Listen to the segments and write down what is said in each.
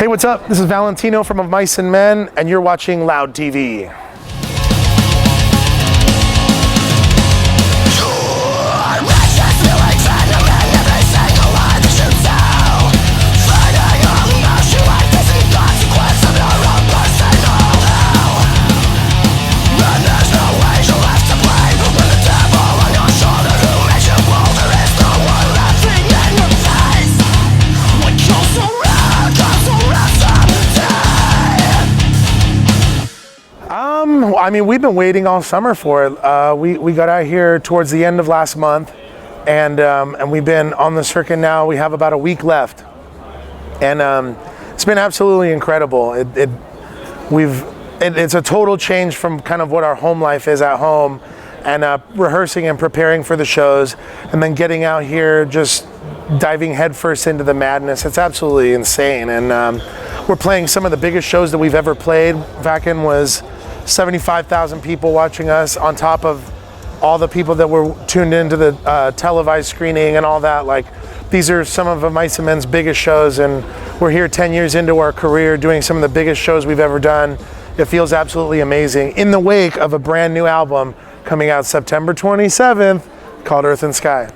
Hey, what's up? This is Valentino from Of Mice and Men, and you're watching Loud TV. I mean, we've been waiting all summer for it. We got out here towards the end of last month, and we've been on the circuit now. We have about a week left, and it's been absolutely incredible. It's a total change from kind of what our home life is at home, and rehearsing and preparing for the shows, and then getting out here, just diving headfirst into the madness. It's absolutely insane, and we're playing some of the biggest shows that we've ever played. Vakin was 75,000 people watching us, on top of all the people that were tuned into the televised screening and all that. Like, these are some of Mice and Men's biggest shows, and we're here 10 years into our career doing some of the biggest shows we've ever done. It feels absolutely amazing in the wake of a brand new album coming out September 27th called Earth and Sky.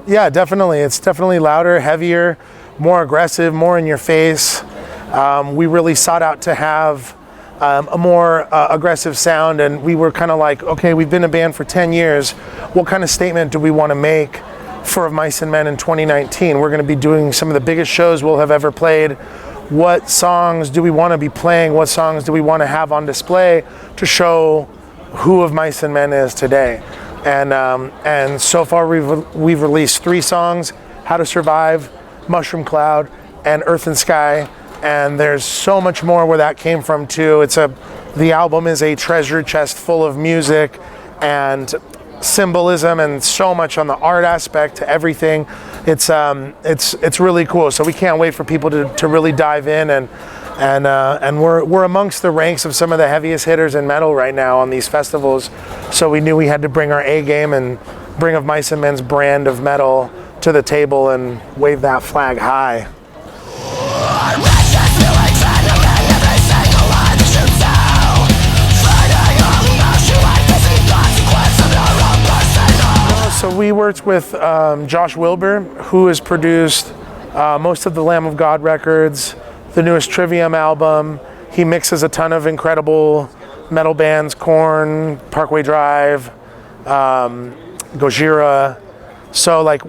Yeah, definitely. It's definitely louder, heavier, more aggressive, more in your face. We really sought out to have a more aggressive sound, and we were kind of like, okay, we've been a band for 10 years. What kind of statement do we want to make for Of Mice and Men in 2019? We're going to be doing some of the biggest shows we'll have ever played. What songs do we want to be playing? What songs do we want to have on display to show who Of Mice and Men is today? And so far we've released 3 songs: How to Survive, Mushroom Cloud, and Earth and Sky. And there's so much more where that came from too. The album is a treasure chest full of music and symbolism, and so much on the art aspect to everything. It's really cool. So we can't wait for people to really dive in, and we're amongst the ranks of some of the heaviest hitters in metal right now on these festivals. So we knew we had to bring our A game and bring Of Mice and Men's brand of metal to the table and wave that flag high. So we worked with Josh Wilbur, who has produced most of the Lamb of God records, the newest Trivium album. He mixes a ton of incredible metal bands: Korn, Parkway Drive, Gojira. So like,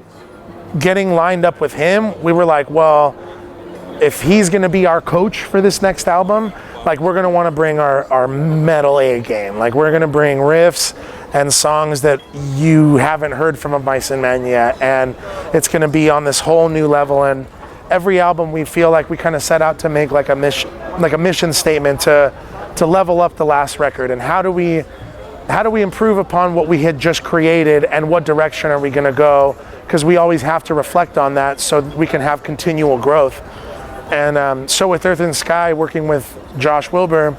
getting lined up with him, we were like, well, if he's gonna be our coach for this next album, like, we're gonna wanna bring our metal A game. Like, we're gonna bring riffs and songs that you haven't heard from Of Mice and Men yet, and it's gonna be on this whole new level. And every album, we feel like we kind of set out to make like a mission statement to level up the last record. And how do we improve upon what we had just created, and what direction are we going to go? Because we always have to reflect on that so we can have continual growth. And so with Earth and Sky, working with Josh Wilbur,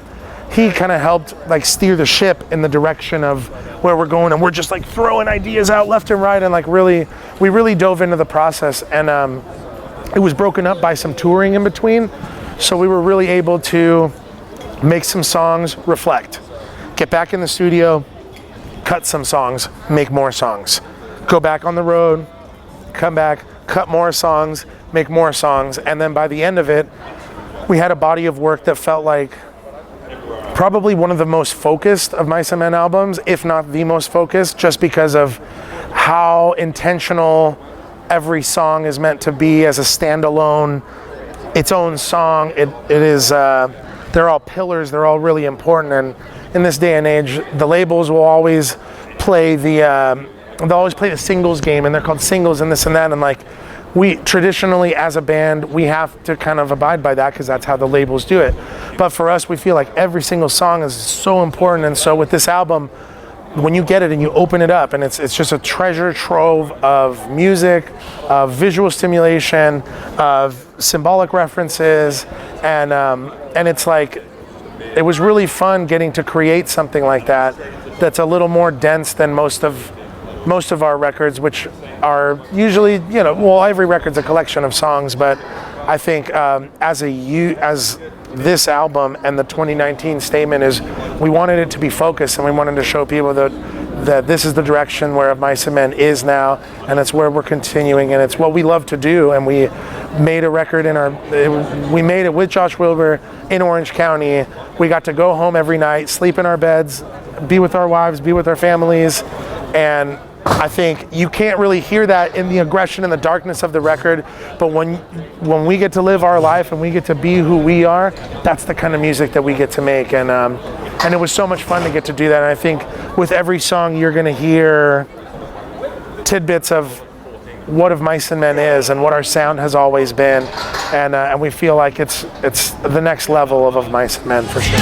he kind of helped like steer the ship in the direction of where we're going, and we're just like throwing ideas out left and right, and like we really dove into the process. And it was broken up by some touring in between, so we were really able to make some songs, reflect, get back in the studio, cut some songs, make more songs, go back on the road, come back, cut more songs, make more songs. And then by the end of it, we had a body of work that felt like probably one of the most focused of Mice and Men albums, if not the most focused, just because of how intentional every song is meant to be as a standalone, its own song. It is, they're all pillars, they're all really important. And in this day and age, the labels will always play they'll always play the singles game, and they're called singles and this and that. And like, we traditionally as a band, we have to kind of abide by that because that's how the labels do it. But for us, we feel like every single song is so important. And so with this album, when you get it and you open it up, and it's just a treasure trove of music, of visual stimulation, of symbolic references, and it's like it was really fun getting to create something like that that's a little more dense than most of our records, which are usually, well, every record's a collection of songs, but I think as this album and the 2019 statement is, we wanted it to be focused, and we wanted to show people that this is the direction where Mice and Men is now, and it's where we're continuing, and it's what we love to do. And we made a record we made it with Josh Wilbur in Orange County. We got to go home every night, sleep in our beds, be with our wives, be with our families, and I think you can't really hear that in the aggression and the darkness of the record, but when we get to live our life and we get to be who we are, that's the kind of music that we get to make, and it was so much fun to get to do that. And I think with every song you're going to hear tidbits of what of Mice and Men is and what our sound has always been, and we feel like it's the next level of Mice and Men for sure.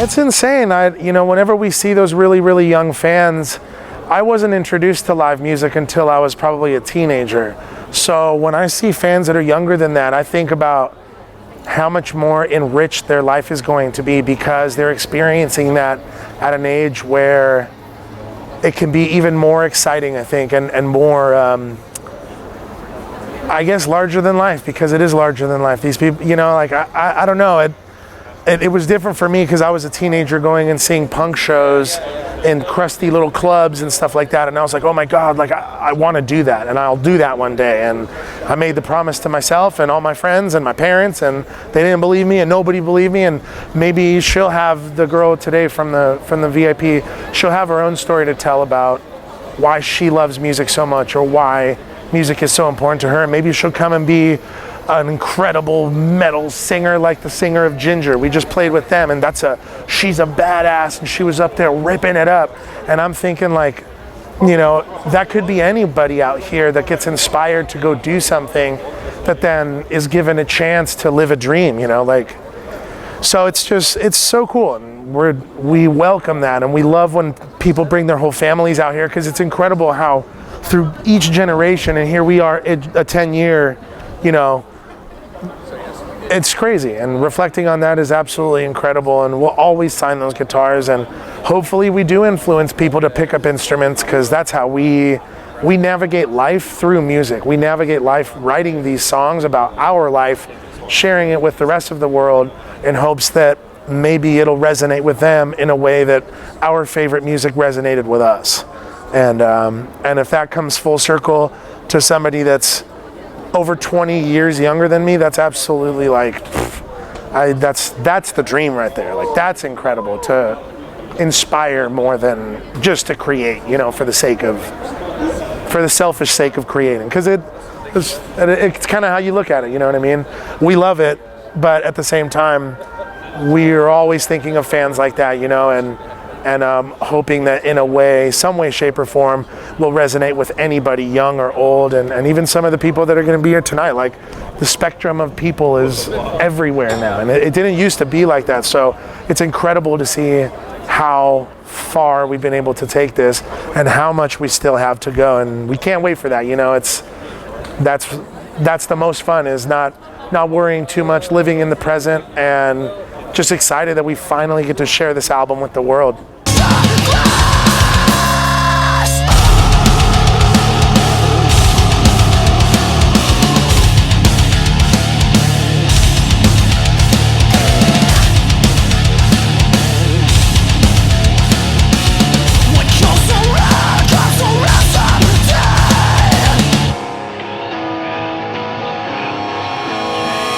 It's insane. Whenever we see those really, really young fans, I wasn't introduced to live music until I was probably a teenager. So when I see fans that are younger than that, I think about how much more enriched their life is going to be, because they're experiencing that at an age where it can be even more exciting, I think, and more, I guess, larger than life, because it is larger than life. These people, I don't know. It was different for me because I was a teenager going and seeing punk shows in crusty little clubs and stuff like that, and I was like, oh my God, like I want to do that, and I'll do that one day. And I made the promise to myself and all my friends and my parents, and they didn't believe me, and nobody believed me. And maybe she'll have, the girl today from the VIP, she'll have her own story to tell about why she loves music so much, or why music is so important to her. And maybe she'll come and be an incredible metal singer like the singer of Ginger. We just played with them, and she's a badass, and she was up there ripping it up. And I'm thinking, like, that could be anybody out here that gets inspired to go do something that then is given a chance to live a dream, so it's so cool, and we welcome that, and we love when people bring their whole families out here, because it's incredible how through each generation, and here we are a 10-year, it's crazy, and reflecting on that is absolutely incredible. And we'll always sign those guitars, and hopefully we do influence people to pick up instruments, because that's how we navigate life through music. We navigate life writing these songs about our life, sharing it with the rest of the world in hopes that maybe it'll resonate with them in a way that our favorite music resonated with us. And if that comes full circle to somebody that's over 20 years younger than me, that's absolutely that's the dream right there. Like, that's incredible, to inspire more than just to create, for the selfish sake of creating, because it's kind of how you look at it, you know what I mean? We love it, but at the same time, we're always thinking of fans like that, and hoping that in a way, some way, shape, or form, will resonate with anybody, young or old, and even some of the people that are going to be here tonight. Like, the spectrum of people is everywhere now, and it didn't used to be like that. So it's incredible to see how far we've been able to take this, and how much we still have to go, and we can't wait for that. That's the most fun, is not worrying too much, living in the present, and just excited that we finally get to share this album with the world.